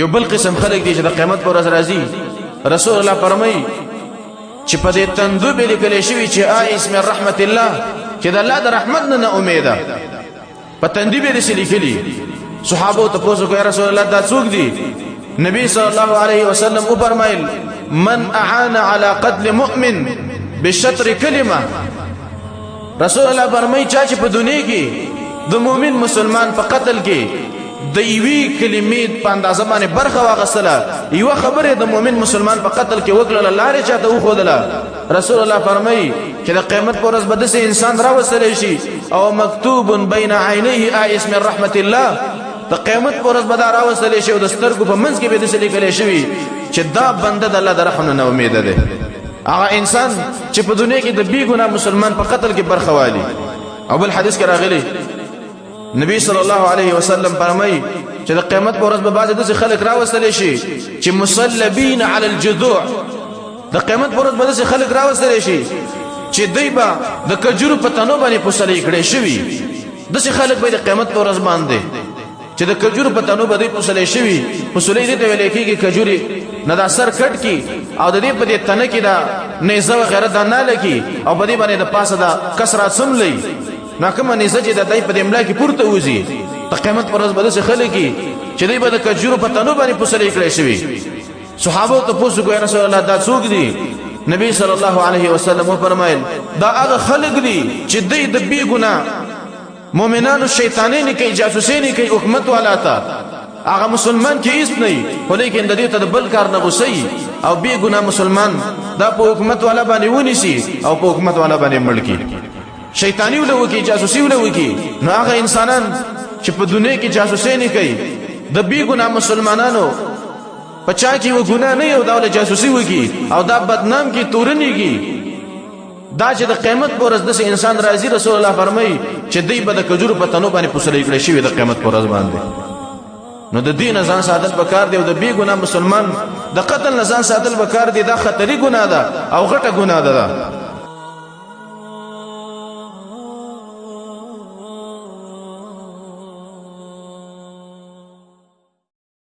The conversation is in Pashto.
یو بل قسم خلق دي چې د قیامت پر ورځ راځي رسول الله فرمایي چې په دې تندو به لیکل شوی چې اسم رحمت الله چې د الله د رحمت نه امیده په تندو به لیکلي صحابه ته پوښتنه کوي رسول الله دا څوک دي نبی صلی الله علیه وسلم او فرمایل من اعان على قتل مؤمن بشطر كلمه رسول الله فرمایي چې په دنیا کې د مؤمن مسلمان په قتل کې د یوې کلمې په اندازه باندې برخه واغسله یو خبره د مؤمن مسلمان په قتل کې وکړه لاره چاته وخدله رسول الله فرمایي چې د قیامت پر ورځ به داسې انسان راوستل شي او مکتوب بین عینیه اسم رحمت الله د قیامت پر ورځ به دا راوستل شي او د سترګو په منځ کې به داسې لیکل شوي چې دا بنده د الله د رحم نه امیده ده هغه انسان چې په دنیا کې د بی ګناه مسلمان په قتل کې برخه والی او بل حدیث کې راغلی نبی صلی الله علیه وسلم فرمایي چې د قیامت پر ورځ به بعض داسې خلک راوستل شي چې مصلبین علی الجذوع د قیامت پر ورځ به داسې خلک راوستل شي چې دوی به د کجورو په تنو باندې پوسلې کړي شوي داسې خلک به د قیامت پر ورځ باندې چې د کجورو په تنو باندې پوسلې شوي پوسلې دې ته ویل کېږي کجوري نه دا سر کټ کی او د دې په دې تنه کې دا نیزه وغیرہ دا نه لګي او په دې باندې د پاسه دا کسرات سملي ناکمه نیزه چې د دای په املا کې پورته وځي د قیامت پر ورځ به څه خلګي چې دوی به د کجورو په تنو باندې پوسلې کړي شوي صحابه ته پوښتنه کوي رسول الله دا څوک دي نبی صلی الله علیه وسلم فرمایل دا هغه خلق دي چې دوی د بی ګناه مؤمنانو شیطانین کوي جاسوسین کوي حکومت والا تا هغه مسلمان کې هیڅ نه خو لیکن د دې ته بل کار نه غوسي او بی ګناه مسلمان دا په حکومت والا باندې ونیسي او په حکومت والا باندې ملکی شیطانی ولوي جاسوسي ولوي نو هغه انسانان چې په دنیا کې جاسوسي نه کوي د بی ګناه مسلمانانو پچا کې و ګناه نه یو دا جاسوسي وکي او دا بدنام کې تورنيږي دا چې د قیامت پر ورځ د انسان راضي رسول الله فرمایي چې دوی به د کجورو په تنو باندې پوسلې کړي شي د قیامت پر ورځ باندې نو د دین ځان ساتل پکار دی او د بی ګناه مسلمان د قتل نه ځان ساتل پکار دی دا خطرې ګناه ده او غټه ګناه ده